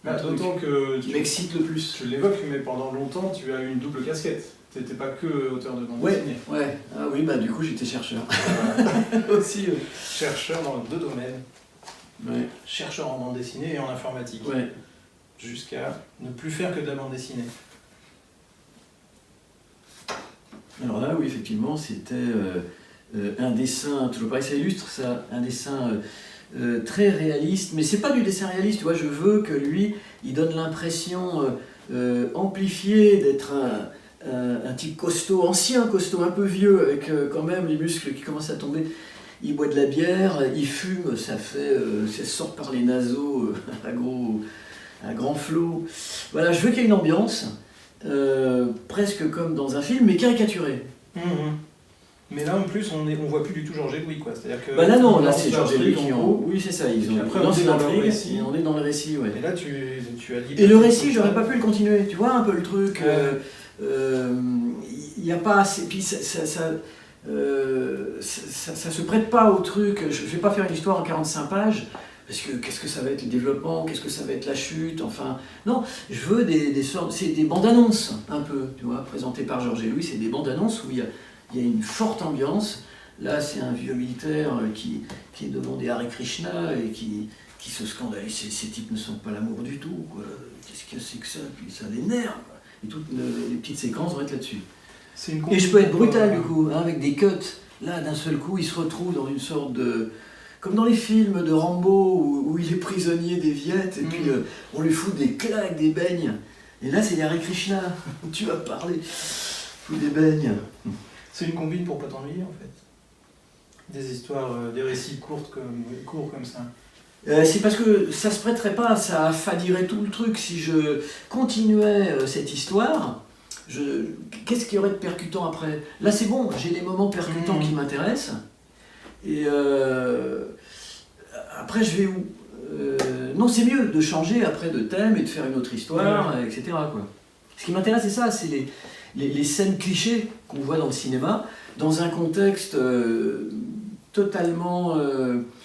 D'autant que tu m'excites le plus. Tu l'évoques, mais pendant longtemps tu as eu une double casquette. Tu n'étais pas que auteur de bande dessinée. Ah oui, du coup j'étais chercheur. Aussi. Chercheur dans deux domaines. Chercheur en bande dessinée et en informatique. Jusqu'à ne plus faire que de la bande dessinée. Alors là, oui, effectivement, c'était un dessin, toujours pareil, ça illustre ça, un dessin très réaliste, mais c'est pas du dessin réaliste, tu vois, je veux que lui, il donne l'impression amplifiée d'être un type costaud, ancien costaud, un peu vieux, avec quand même les muscles qui commencent à tomber. Il boit de la bière, il fume, ça sort par les naseaux à grand flot. Voilà, je veux qu'il y ait une ambiance, presque comme dans un film, mais caricaturée. Mais là en plus on voit plus du tout Georges et Louis, quoi. C'est-à-dire que là non, là c'est Georges et Louis qui ont. Oui, c'est ça, ils ont lancé l'intrigue et on est dans le récit, Et là tu as dit. Et le récit, j'aurais pas pu le continuer, tu vois un peu le truc. Il n'y a pas assez. Puis ça se prête pas au truc. Je vais pas faire une histoire en 45 pages. Parce que qu'est-ce que ça va être le développement, qu'est-ce que ça va être la chute, enfin... Non, je veux des sortes... C'est des bandes-annonces, un peu, tu vois, présentées par Georges et Louis, c'est des bandes-annonces où il y a une forte ambiance. Là, c'est un vieux militaire qui est devant des Hare Krishna et qui se scandalise. Ces types ne sont pas l'amour du tout, quoi. Qu'est-ce que c'est que ça? Puis ça l'énerve, quoi. Et toutes les petites séquences vont être là-dessus. Et je peux être brutal, du coup, avec des cuts. Là, d'un seul coup, il se retrouve dans une sorte de... Comme dans les films de Rambo où il est prisonnier des Viettes et puis on lui fout des claques, des beignes. Et là c'est les Hare Krishna, tu vas parler, fout des beignes. C'est une combine pour pas t'ennuyer en fait. Des histoires, des récits courts comme ça. C'est parce que ça se prêterait pas, ça affadirait tout le truc. Si je continuais cette histoire, qu'est-ce qu'il y aurait de percutant après? Là c'est bon, j'ai des moments percutants qui m'intéressent. Et après je vais où? Non, c'est mieux de changer après de thème et de faire une autre histoire, etc. quoi. Ce qui m'intéresse, c'est ça, c'est les scènes clichés qu'on voit dans le cinéma, dans un contexte totalement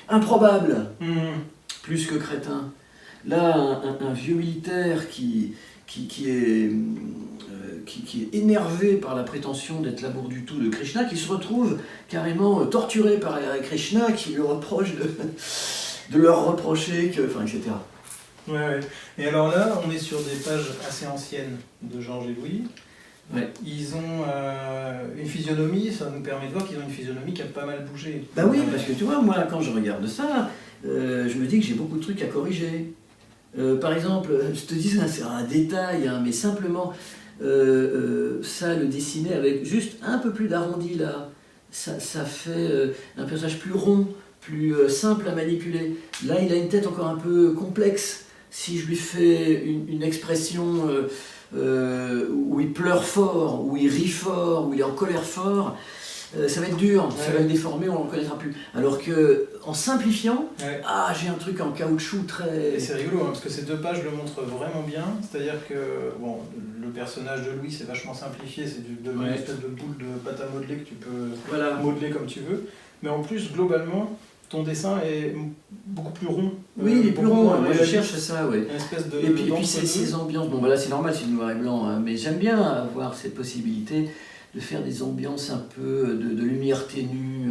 improbable, plus que crétin. Là, un vieux militaire qui est énervé par la prétention d'être l'amour du tout de Krishna, qui se retrouve carrément torturé par Krishna, qui lui reproche de leur reprocher, etc. Et alors là, on est sur des pages assez anciennes de Georges et Louis. Ils ont une physionomie, ça nous permet de voir qu'ils ont une physionomie qui a pas mal bougé. Bah oui, parce que tu vois, moi quand je regarde ça, je me dis que j'ai beaucoup de trucs à corriger. Par exemple, je te dis, c'est un détail, hein, mais simplement, ça, le dessiner avec juste un peu plus d'arrondi là, ça fait un personnage plus rond, plus simple à manipuler. Là, il a une tête encore un peu complexe. Si je lui fais une expression où il pleure fort, où il rit fort, où il est en colère fort, ça va être dur, ça va le déformer, on ne le reconnaîtra plus. Alors que en simplifiant, j'ai un truc en caoutchouc très... Et c'est rigolo, hein, parce que ces deux pages le montrent vraiment bien, c'est-à-dire que bon, le personnage de Louis c'est vachement simplifié, c'est une espèce de boule de pâte à modeler que tu peux modeler comme tu veux, mais en plus globalement, ton dessin est beaucoup plus rond. Oui, il est plus rond, je cherche ça, Une espèce de... Et puis ces ambiances, bon là c'est normal, c'est du noir et blanc, hein, mais j'aime bien avoir cette possibilité de faire des ambiances un peu de lumière ténue,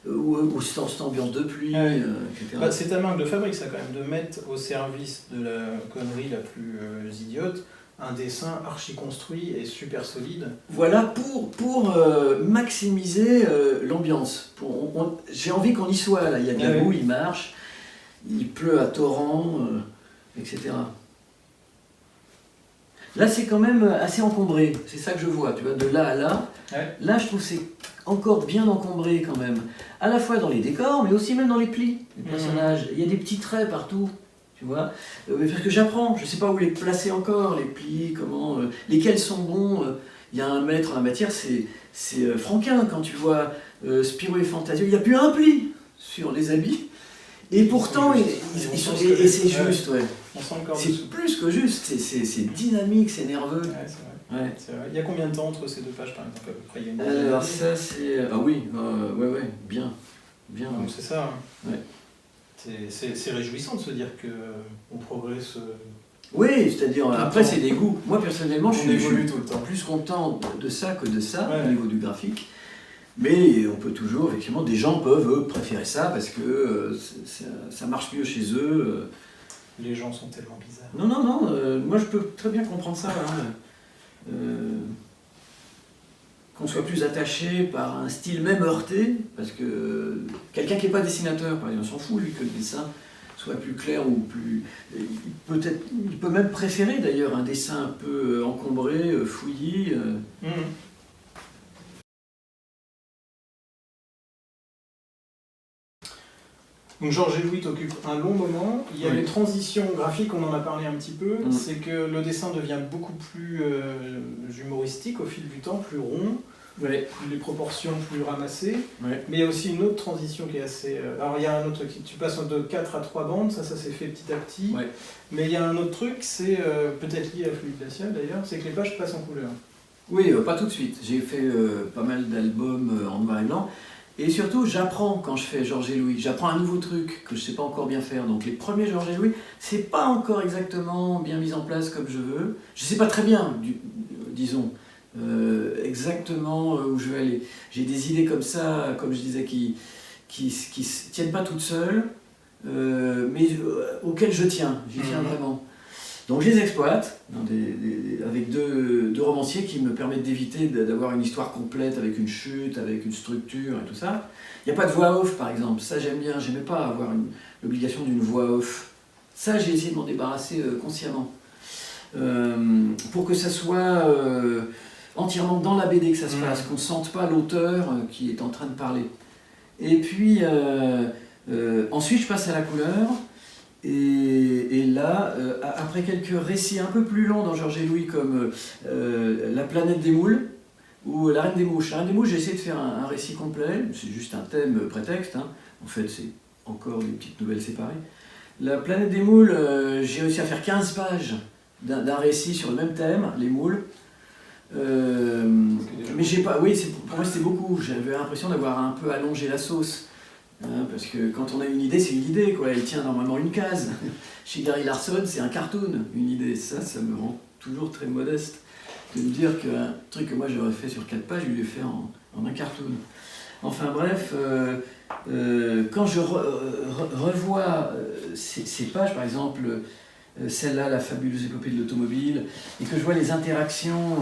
ou cette ambiance de pluie, etc. C'est ta marque de fabrique ça quand même, de mettre au service de la connerie la plus idiote un dessin archi construit et super solide. Voilà pour maximiser l'ambiance. J'ai envie qu'on y soit là. Il y a de la boue, il marche, il pleut à torrent, etc. Là, c'est quand même assez encombré. C'est ça que je vois. Tu vois, de là à là. Ouais. Là, je trouve que c'est encore bien encombré quand même. À la fois dans les décors, mais aussi même dans les plis des personnages. Il y a des petits traits partout. Tu vois, parce que j'apprends, je ne sais pas où les placer encore, les plis, comment, lesquels sont bons. Il y a un maître en la matière, c'est Franquin. Quand tu vois Spirou et Fantasio, il n'y a plus un pli sur les habits. Et pourtant, et c'est juste, ouais. C'est plus que juste, c'est dynamique, c'est nerveux. Ouais, c'est vrai. Ouais. C'est vrai. Il y a combien de temps entre ces deux pages, par exemple, à peu près? Il y a une Alors ça, c'est... Ah oui, ouais, bien. Donc c'est ça. Hein. Ouais. C'est réjouissant de se dire qu'on progresse. Oui, c'est-à-dire, après c'est des goûts. Moi personnellement, je suis tout le temps. plus content de ça que de ça, au niveau du graphique. Mais on peut toujours, effectivement, des gens peuvent préférer ça parce que ça marche mieux chez eux. Les gens sont tellement bizarres. Non, moi je peux très bien comprendre ça. Hein. Qu'on soit plus attaché par un style même heurté, parce que quelqu'un qui n'est pas dessinateur, par exemple, on s'en fout lui que le dessin soit plus clair ou plus... Il peut même préférer d'ailleurs un dessin un peu encombré, fouillis. Donc Georges et Louis t'occupe un long moment. Il y a les transitions graphiques, on en a parlé un petit peu. C'est que le dessin devient beaucoup plus humoristique au fil du temps, plus rond. Ouais. Les proportions plus ramassées. Ouais. Mais il y a aussi une autre transition qui est assez... Alors il y a un autre truc, tu passes de 4 à 3 bandes, ça s'est fait petit à petit. Ouais. Mais il y a un autre truc, c'est peut-être lié à Fluide Glacial d'ailleurs, c'est que les pages passent en couleur. Oui, pas tout de suite. J'ai fait pas mal d'albums en noir et blanc. Et surtout, j'apprends quand je fais Georges et Louis. J'apprends un nouveau truc que je ne sais pas encore bien faire. Donc les premiers Georges et Louis, c'est pas encore exactement bien mis en place comme je veux. Je ne sais pas très bien, disons, exactement où je vais aller. J'ai des idées comme ça, comme je disais, qui se tiennent pas toutes seules, mais auxquelles je tiens. J'y tiens vraiment. Donc je les exploite avec deux romanciers qui me permettent d'éviter d'avoir une histoire complète avec une chute, avec une structure et tout ça. Il n'y a pas de voix off par exemple, ça j'aime bien, j'aimais pas avoir l'obligation d'une voix off. Ça j'ai essayé de m'en débarrasser consciemment. Pour que ça soit entièrement dans la BD que ça se passe, qu'on ne sente pas l'auteur qui est en train de parler. Et puis ensuite je passe à la couleur. Et là, après quelques récits un peu plus longs dans Georges et Louis, comme La planète des moules ou La reine des mouches. La reine des mouches, j'ai essayé de faire un récit complet, c'est juste un thème prétexte, hein. En fait c'est encore des petites nouvelles séparées. La planète des moules, j'ai réussi à faire 15 pages d'un récit sur le même thème, les moules. Mais j'ai pas, oui, pour moi c'était beaucoup, j'avais l'impression d'avoir un peu allongé la sauce. Parce que quand on a une idée, c'est une idée, quoi. Elle tient normalement une case. Chez Gary Larson, c'est un cartoon, une idée. Ça me rend toujours très modeste de me dire qu'un truc que moi j'aurais fait sur 4 pages, je l'ai fait en un cartoon. Enfin bref, quand je revois ces pages, par exemple, celle-là, La fabuleuse épopée de l'automobile, et que je vois les interactions,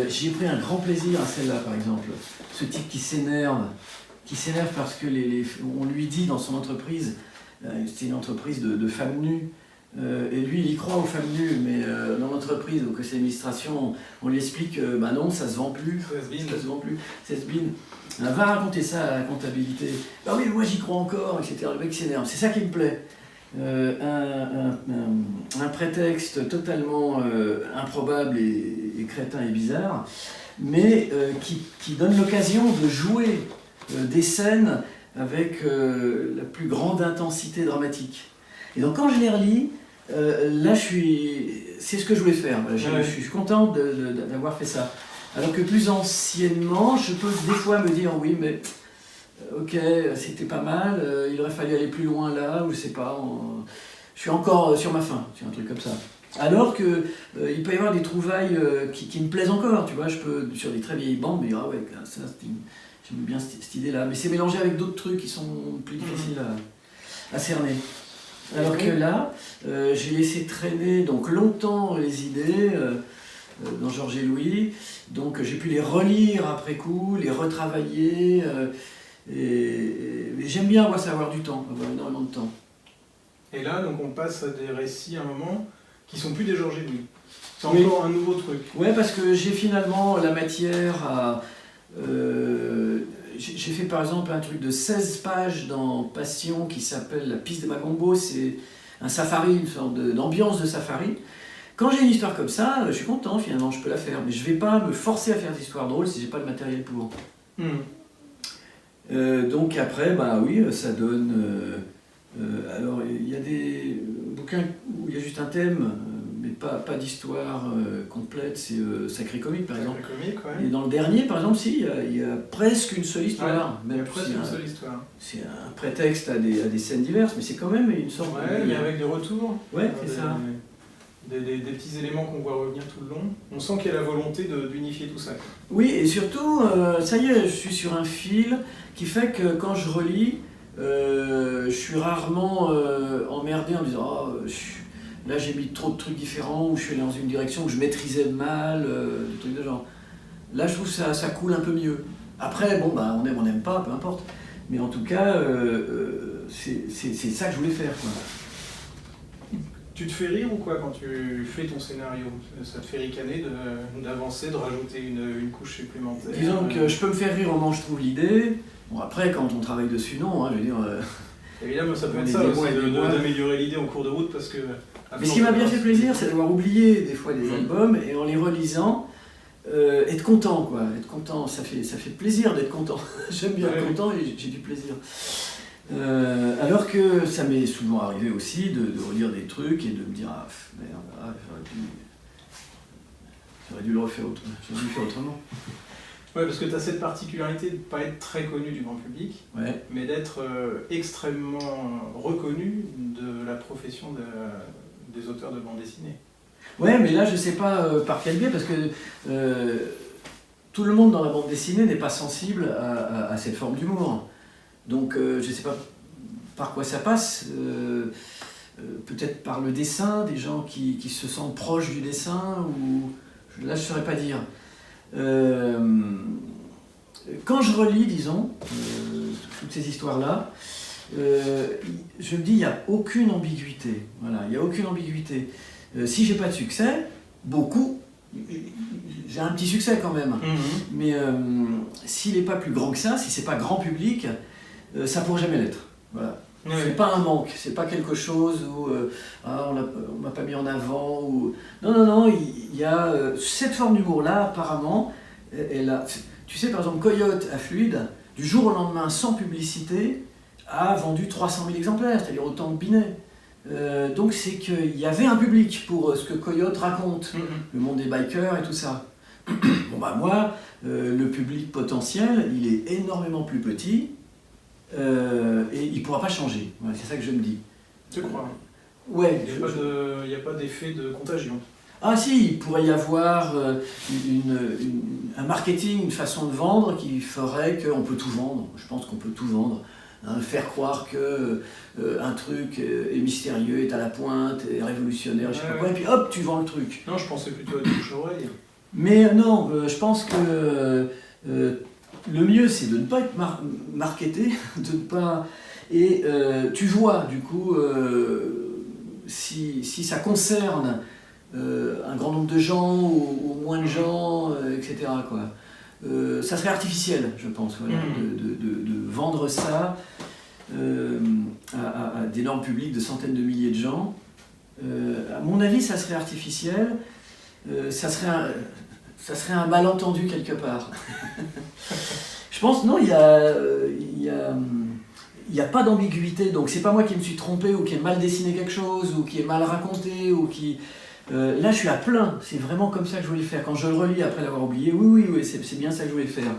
j'ai pris un grand plaisir à celle-là, par exemple. Ce type qui s'énerve parce que on lui dit dans son entreprise, c'est une entreprise de femmes nues, et lui il y croit aux femmes nues, mais dans l'entreprise, au conseil d'administration, on lui explique bah non, ça se vend plus, ça se vend plus, c'est has-been. Va raconter ça à la comptabilité, bah oui, moi j'y crois encore, etc. Le mec s'énerve, c'est ça qui me plaît. Un prétexte totalement improbable et crétin et bizarre, mais qui donne l'occasion de jouer des scènes avec la plus grande intensité dramatique. Et donc quand je les relis, là c'est ce que je voulais faire. Je suis content d'avoir fait ça. Alors que plus anciennement, je peux des fois me dire oui, mais ok, c'était pas mal, il aurait fallu aller plus loin là, ou je sais pas, je suis encore sur ma faim, c'est un truc comme ça. Alors que il peut y avoir des trouvailles qui me plaisent encore, tu vois, je peux sur des très vieilles bandes me dire ah ouais, ça j'aime bien cette idée-là, mais c'est mélangé avec d'autres trucs qui sont plus difficiles à cerner. Alors que là, j'ai laissé traîner donc longtemps les idées dans Georges et Louis, donc j'ai pu les relire après coup, les retravailler, et j'aime bien avoir du temps, avoir énormément de temps. Et là, donc on passe à des récits à un moment qui sont plus des Georges et Louis. C'est Oui. encore un nouveau truc. Ouais, parce que j'ai finalement la matière à... j'ai fait par exemple un truc de 16 pages dans Passion qui s'appelle La piste des Magombo, c'est un safari, une sorte d'ambiance de safari. Quand j'ai une histoire comme ça, je suis content finalement, je peux la faire, mais je vais pas me forcer à faire des histoires drôles si j'ai pas le matériel pour. Donc après, bah oui, ça donne... alors il y a des bouquins où il y a juste un thème, mais pas d'histoire complète, c'est Sacré Comique par exemple. Sacré Comique, ouais. Et dans le dernier, par exemple, si, il y a presque une seule histoire. Ouais, il y a presque une seule histoire. C'est un prétexte à des scènes diverses, mais c'est quand même une sorte de... Ouais, mais avec des retours. Ouais, c'est ça. Des petits éléments qu'on voit revenir tout le long. On sent qu'il y a la volonté d'unifier tout ça. Quoi. Oui, et surtout, ça y est, je suis sur un fil qui fait que quand je relis, je suis rarement emmerdé en me disant oh, là j'ai mis trop de trucs différents ou je suis allé dans une direction que je maîtrisais mal, des trucs de genre. Là je trouve que ça coule un peu mieux. Après, bon, bah, on aime, on n'aime pas, peu importe. Mais en tout cas, c'est ça que je voulais faire. Quoi. Tu te fais rire ou quoi quand tu fais ton scénario? Ça te fait ricaner d'avancer, de rajouter une couche supplémentaire? Disons que je peux me faire rire au moment où je trouve l'idée. Bon, après, quand on travaille dessus, non, hein, je veux dire... Évidemment, ça peut être ça aussi, d'améliorer l'idée en cours de route parce que... Mais ce qui m'a bien fait plaisir, c'est d'avoir oublié des fois des albums et en les relisant, être content, quoi. Être content, ça fait plaisir d'être content. J'aime bien être content et j'ai du plaisir. Alors que ça m'est souvent arrivé aussi de relire des trucs et de me dire ah merde, j'aurais dû le refaire autrement. J'aurais dû le faire autrement. Ouais, parce que tu as cette particularité de ne pas être très connu du grand public, ouais. Mais d'être extrêmement reconnu de la profession des auteurs de bande dessinée. Ouais, mais là je sais pas par quel biais, parce que tout le monde dans la bande dessinée n'est pas sensible à cette forme d'humour. Donc je sais pas par quoi ça passe, peut-être par le dessin, des gens qui se sentent proches du dessin, ou là je saurais pas dire. Quand je relis, disons, toutes ces histoires-là, je me dis il n'y a aucune ambiguïté. Voilà, il n'y a aucune ambiguïté. Si j'ai pas de succès, beaucoup, j'ai un petit succès quand même. Mais s'il n'est pas plus grand que ça, si c'est pas grand public, ça ne pourra jamais l'être. Voilà. Ouais. C'est pas un manque, c'est pas quelque chose où on m'a pas mis en avant. Ou... Non, il y a cette forme d'humour-là, apparemment, elle a... Tu sais, par exemple, Coyote à Fluide, du jour au lendemain, sans publicité, a vendu 300 000 exemplaires, c'est-à-dire autant que Binet. Donc c'est qu'il y avait un public pour ce que Coyote raconte, le monde des bikers et tout ça. Bon bah moi, le public potentiel, il est énormément plus petit, et il ne pourra pas changer. Ouais, c'est ça que je me dis. Tu crois? Ouais. Il n'y a pas d'effet de contagion. Ah si, il pourrait y avoir un marketing, une façon de vendre qui ferait qu'on peut tout vendre. Je pense qu'on peut tout vendre. Hein, faire croire qu'un truc est mystérieux, est à la pointe, est révolutionnaire, je sais pas quoi, et puis hop, tu vends le truc. Non, je pensais plutôt à du bouche-oreille. Mais non, je pense que le mieux c'est de ne pas être marketé, de ne pas... Et tu vois, du coup, si ça concerne un grand nombre de gens ou moins de gens, etc., quoi. Ça serait artificiel, je pense, voilà, de vendre ça à d'énormes publics de centaines de milliers de gens. À mon avis, ça serait artificiel, ça serait un malentendu quelque part. Je pense, non, il y a pas d'ambiguïté, donc c'est pas moi qui me suis trompé ou qui ai mal dessiné quelque chose ou qui ai mal raconté ou qui... là je suis à plein, c'est vraiment comme ça que je voulais faire. Quand je le relis après l'avoir oublié, oui, c'est bien ça que je voulais faire.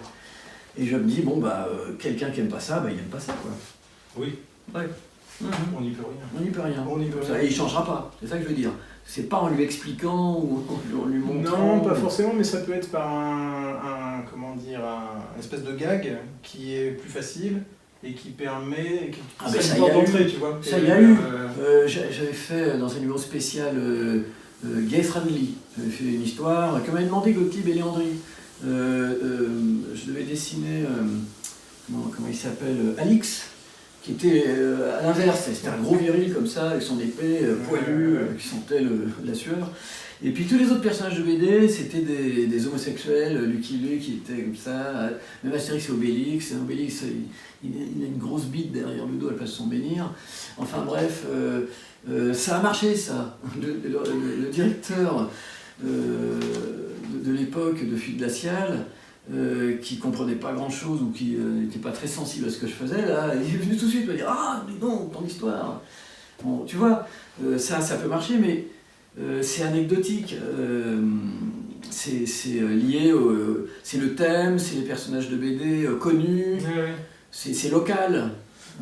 Et je me dis, bon bah, quelqu'un qui aime pas ça, bah il aime pas ça, quoi. Oui. Ouais. On n'y peut rien. On n'y peut rien. On n'y peut rien. Et il changera pas, c'est ça que je veux dire. C'est pas en lui expliquant ou en lui montrant. Non, pas forcément, mais ça peut être par un espèce de gag qui est plus facile et qui permet... ça y a d'entrée, tu vois. Ça y a eu. J'avais fait dans un numéro spécial Gay Friendly. J'avais fait une histoire que m'avait demandé Gottlieb et Léandri. Je devais dessiner, comment il s'appelle, Alix, qui était à l'inverse. C'était un gros viril comme ça, avec son épée poilue, qui sentait la sueur. Et puis tous les autres personnages de BD, c'était des homosexuels. Lucky Luke qui était comme ça, même Astérix et Obélix. Obélix, il a une grosse bite derrière le dos, elle passe son bénir. Enfin bref, ça a marché ça. Le directeur de l'époque de Fuite glaciale, qui comprenait pas grand chose ou qui n'était pas très sensible à ce que je faisais, là, il est venu tout de suite me dire « Ah, dis donc, ton histoire !» Bon, tu vois, ça peut marcher, mais c'est anecdotique. C'est lié c'est le thème, c'est les personnages de BD connus, c'est local.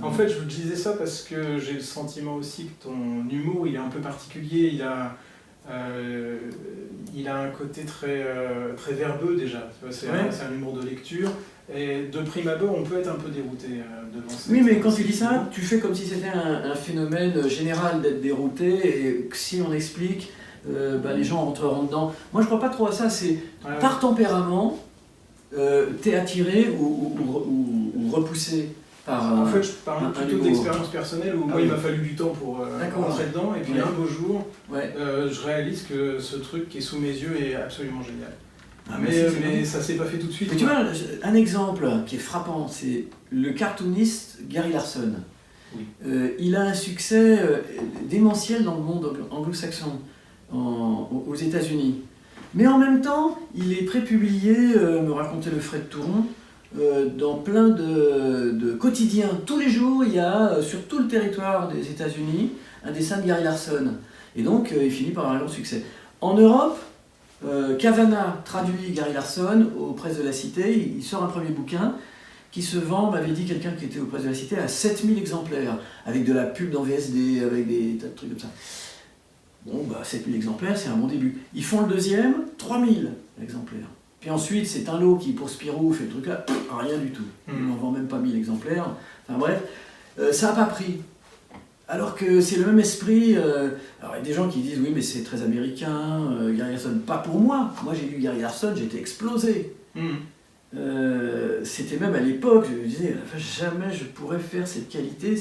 En fait, je vous disais ça parce que j'ai le sentiment aussi que ton humour, il est un peu particulier. Il a un côté très verbeux déjà. C'est un humour de lecture. Et de prime abord, on peut être un peu dérouté devant ça. Oui, mais quand tu dis ça, tu fais comme si c'était un phénomène général d'être dérouté et que si on explique, les gens rentreront dedans. Moi, je crois pas trop à ça. C'est par tempérament, t'es attiré ou repoussé. En fait, je parle plutôt d'expérience personnelle où moi il m'a fallu du temps pour rentrer dedans et puis un beau jour, je réalise que ce truc qui est sous mes yeux est absolument génial. Mais ça s'est pas fait tout de suite. Mais tu vois, un exemple qui est frappant, c'est le cartooniste Gary Larson. Oui. Il a un succès démentiel dans le monde anglo-saxon, aux États-Unis. Mais en même temps, il est prépublié, me racontait le Fred Touron, dans plein de quotidiens. Tous les jours, il y a sur tout le territoire des États-Unis un dessin de Gary Larson. Et donc, il finit par avoir un grand succès. En Europe, Cavana traduit Gary Larson aux Presses de la Cité. Il sort un premier bouquin qui se vend, m'avait dit quelqu'un qui était aux Presses de la Cité, à 7000 exemplaires, avec de la pub dans VSD, avec des tas de trucs comme ça. Bon, 7000 exemplaires, c'est un bon début. Ils font le deuxième, 3000 exemplaires. Puis ensuite, c'est un lot qui, pour Spirou, fait le truc là, rien du tout. Il n'en vend même pas 1000 exemplaires. Enfin bref, ça n'a pas pris. Alors que c'est le même esprit. Alors il y a des gens qui disent oui, mais c'est très américain, Gary Larson. Pas pour moi. Moi, j'ai lu Gary Larson, j'étais explosé. C'était même à l'époque, je me disais, jamais je pourrais faire cette qualité,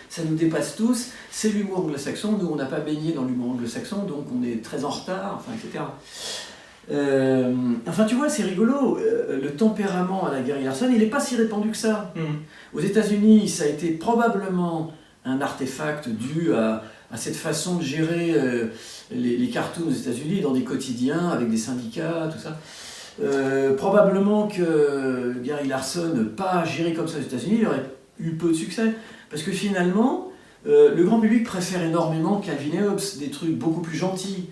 ça nous dépasse tous. C'est l'humour anglo-saxon. Nous, on n'a pas baigné dans l'humour anglo-saxon, donc on est très en retard, enfin, etc. Enfin, tu vois, c'est rigolo. Le tempérament à la Gary Larson, il n'est pas si répandu que ça. Aux États-Unis, ça a été probablement un artefact dû à cette façon de gérer les cartoons aux États-Unis dans des quotidiens avec des syndicats, tout ça. Probablement que Gary Larson, pas géré comme ça aux États-Unis, il aurait eu peu de succès. Parce que finalement, le grand public préfère énormément Calvin et Hobbes, des trucs beaucoup plus gentils.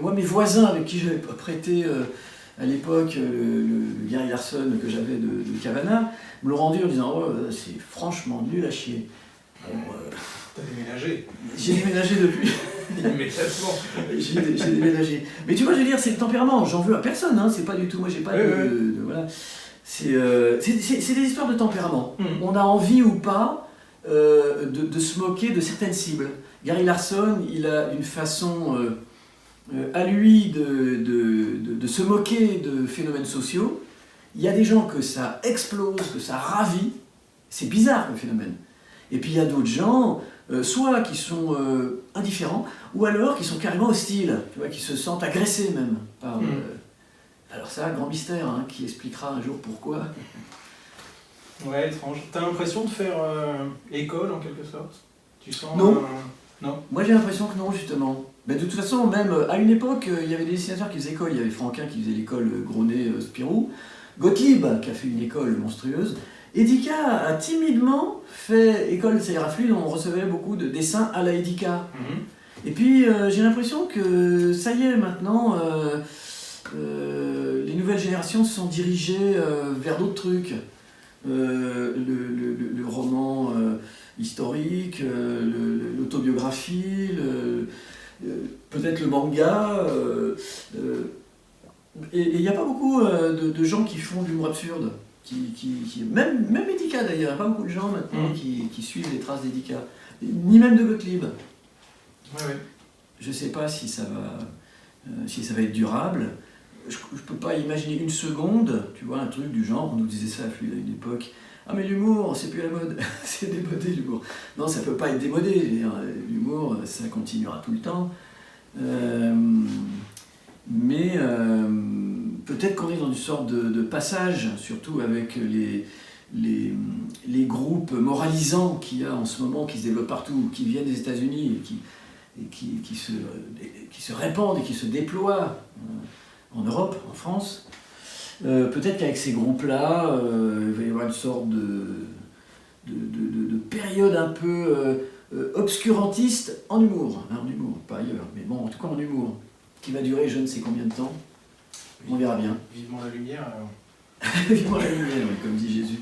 Moi, mes voisins avec qui j'avais prêté à l'époque le Gary Larson que j'avais de Cavana, me l'ont rendu en disant « Oh, c'est franchement nul à chier ». T'as déménagé. J'ai déménagé depuis. Immédiatement. J'ai déménagé. Mais tu vois, je veux dire, c'est le tempérament. J'en veux à personne. Hein. C'est pas du tout. Moi, j'ai pas voilà. C'est des histoires de tempérament. On a envie ou pas de se moquer de certaines cibles. Gary Larson, il a une façon à lui de se moquer de phénomènes sociaux. Il y a des gens que ça explose, que ça ravit. C'est bizarre le phénomène. Et puis il y a d'autres gens, soit qui sont indifférents, ou alors qui sont carrément hostiles, tu vois, qui se sentent agressés même. Par, alors ça, grand mystère, hein, qui expliquera un jour pourquoi. Ouais, étrange. T'as l'impression de faire école en quelque sorte? Tu sens non. Non. Moi j'ai l'impression que non, justement. Mais de toute façon, même à une époque, il y avait des dessinateurs qui faisaient école. Il y avait Franquin qui faisait l'école Gronet, Spirou. Gottlieb qui a fait une école monstrueuse. Edica a timidement fait école, ça ira fluide, on recevait beaucoup de dessins à la Edica. Et puis j'ai l'impression que ça y est, maintenant, les nouvelles générations se sont dirigées vers d'autres trucs. Le roman historique, l'autobiographie, peut-être le manga. Et il n'y a pas beaucoup de gens qui font de l'humour absurde. même Edica d'ailleurs, il n'y a pas beaucoup de gens maintenant qui suivent les traces d'Edica, ni même de Gottlieb. Ouais. Je ne sais pas si ça va être durable. Je ne peux pas imaginer une seconde, tu vois, un truc du genre, on nous disait ça à une époque, ah mais l'humour, c'est plus à la mode, c'est démodé l'humour. Non, ça ne peut pas être démodé, l'humour, ça continuera tout le temps. Mais peut-être qu'on est dans une sorte de passage, surtout avec les groupes moralisants qu'il y a en ce moment, qui se développent partout, qui viennent des États-Unis et qui se répandent et qui se déploient en Europe, en France. Peut-être qu'avec ces groupes-là, il va y avoir une sorte de période un peu obscurantiste en humour, pas ailleurs, mais bon, en tout cas en humour, qui va durer je ne sais combien de temps. On verra bien. Vivement la lumière. Vivement la lumière, comme dit Jésus.